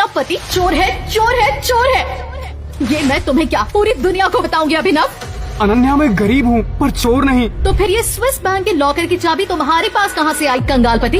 मेरा पति चोर है, चोर है, चोर है। ये मैं तुम्हें क्या पूरी दुनिया को बताऊंगी अभिनव। अनन्या मैं गरीब हूँ पर चोर नहीं। तो फिर ये स्विस बैंक के लॉकर की चाबी तुम्हारे पास कहाँ से आई कंगाल पति?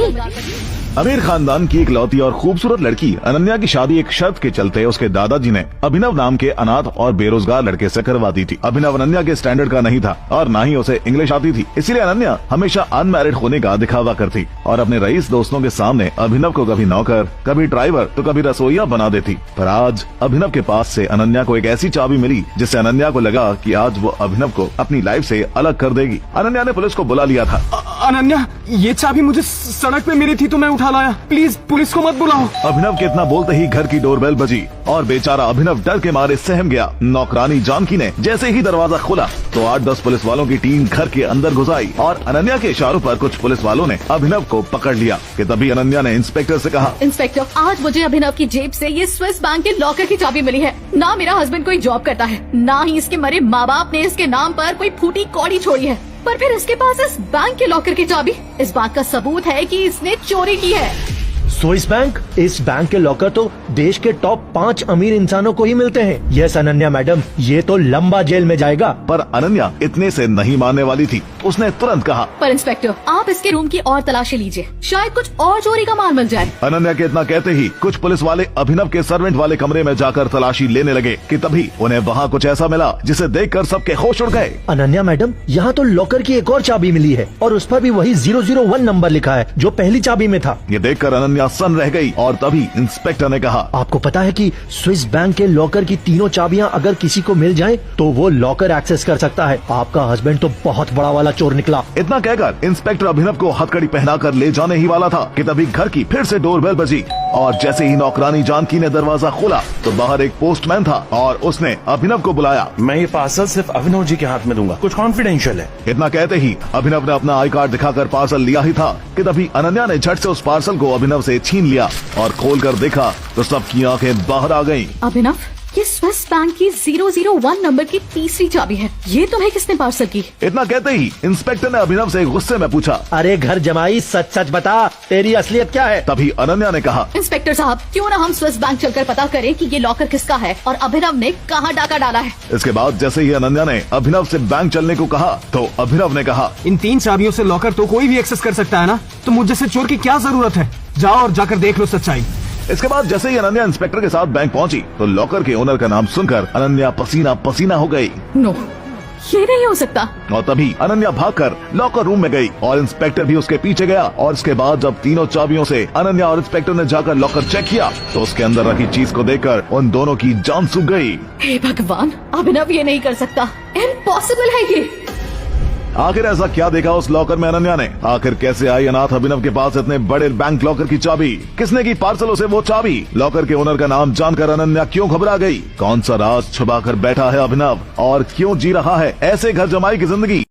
अमीर खानदान की इकलौती और खूबसूरत लड़की अनन्या की शादी एक शर्त के चलते उसके दादाजी ने अभिनव नाम के अनाथ और बेरोजगार लड़के से करवा दी थी। अभिनव अनन्या के स्टैंडर्ड का नहीं था और न ही उसे इंग्लिश आती थी, इसीलिए अनन्या हमेशा अनमैरिड होने का दिखावा करती और अपने रईस दोस्तों के सामने अभिनव को कभी नौकर, कभी ड्राइवर तो कभी रसोइया बना देती। पर आज अभिनव के पास से अनन्या को एक ऐसी चाबी मिली जिससे अनन्या को लगा कि आज वो अभिनव को अपनी लाइफ से अलग कर देगी। अनन्या ने पुलिस को बुला लिया था। अनन्या, ये चाबी मुझे सड़क पे मिली थी तो मैं उठा लाया, प्लीज पुलिस को मत बुलाओ। अभिनव के इतना बोलते ही घर की डोरबेल बजी और बेचारा अभिनव डर के मारे सहम गया। नौकरानी जानकी ने जैसे ही दरवाजा खोला तो 8-10 पुलिस वालों की टीम घर के अंदर घुस आई और अनन्या के इशारों पर कुछ पुलिस वालों ने अभिनव को पकड़ लिया कि तभी अनन्या ने इंस्पेक्टर से कहा, इंस्पेक्टर, आज मुझे अभिनव की जेब से ये स्विस बैंक के लॉकर की चाबी मिली है। ना मेरा हस्बैंड कोई जॉब करता है, ना ही इसके मरे माँ बाप ने इसके नाम पर कोई फूटी कौड़ी छोड़ी है, पर फिर इसके पास इस बैंक के लॉकर की चाबी इस बात का सबूत है कि इसने चोरी की है। स्विस बैंक, इस बैंक के लॉकर तो देश के टॉप 5 अमीर इंसानों को ही मिलते हैं। यस अनन्या मैडम, ये तो लंबा जेल में जाएगा। पर अनन्या इतने से नहीं मानने वाली थी। उसने तुरंत कहा, पर इंस्पेक्टर, आप इसके रूम की और तलाशी लीजिए, शायद कुछ और चोरी का माल मिल जाए। अनन्या के इतना कहते ही कुछ पुलिस वाले अभिनव के सर्वेंट वाले कमरे में जाकर तलाशी लेने लगे कि तभी उन्हें वहाँ कुछ ऐसा मिला जिसे देखकर सबके होश उड़ गए। अनन्या मैडम, यहाँ तो लॉकर की एक और चाबी मिली है और उस पर भी वही 001 नंबर लिखा है जो पहली चाबी में था। ये देखकर अनन्या सन रह गई और तभी इंस्पेक्टर ने कहा, आपको पता है कि स्विस बैंक के लॉकर की तीनों चाबियां अगर किसी को मिल जाएं तो वो लॉकर एक्सेस कर सकता है। आपका हस्बैंड तो बहुत बड़ा वाला चोर निकला। इतना कहकर इंस्पेक्टर अभिनव को हथकड़ी पहनाकर ले जाने ही वाला था कि तभी घर की फिर से डोरबेल बजी और जैसे ही नौकरानी जानकी ने दरवाजा खोला तो बाहर एक पोस्टमैन था और उसने अभिनव को बुलाया। मैं ये पार्सल सिर्फ अभिनव जी के हाथ में दूंगा, कुछ कॉन्फिडेंशियल है। इतना कहते ही अभिनव ने अपना आई कार्ड दिखाकर पार्सल लिया ही था कि तभी अनन्या ने झट से उस पार्सल को अभिनव से छीन लिया और खोलकर देखा तो सबकी आंखें बाहर आ गईं। अभिनव, ये स्विस बैंक की 001 नंबर की तीसरी चाबी है, ये तुम्हें किसने पार्सल की? इतना कहते ही इंस्पेक्टर ने अभिनव से गुस्से में पूछा, अरे घर जमाई, सच सच बता, तेरी असलियत क्या है? तभी अनन्या ने कहा, इंस्पेक्टर साहब, क्यों ना हम स्विस बैंक चलकर पता करें कि ये लॉकर किसका है और अभिनव ने कहाँ डाका डाला है। इसके बाद जैसे ही अनन्या ने अभिनव से बैंक चलने को कहा तो अभिनव ने कहा, इन 3 चाबियों से लॉकर तो कोई भी एक्सेस कर सकता है ना, तो मुझ जैसे चोर की क्या जरूरत है? जाओ और जाकर देख लो सच्चाई। इसके बाद जैसे ही अनन्या इंस्पेक्टर के साथ बैंक पहुंची तो लॉकर के ओनर का नाम सुनकर अनन्या पसीना पसीना हो गई। नो, ये नहीं हो सकता। और तभी अनन्या भागकर लॉकर रूम में गई और इंस्पेक्टर भी उसके पीछे गया और इसके बाद जब तीनों चाबियों से अनन्या और इंस्पेक्टर ने जाकर लॉकर चेक किया तो उसके अंदर रखी चीज को देखकर उन दोनों की जान सूख गई। हे भगवान, अभिनव ये नहीं कर सकता, इम्पॉसिबल है ये। आखिर ऐसा क्या देखा उस लॉकर में अनन्या ने? आखिर कैसे आई अनाथ अभिनव के पास इतने बड़े बैंक लॉकर की चाबी? किसने की पार्सलों से वो चाबी? लॉकर के ओनर का नाम जानकर अनन्या क्यों घबरा गई? कौन सा राज छुपा कर बैठा है अभिनव और क्यों जी रहा है ऐसे घर जमाई की जिंदगी?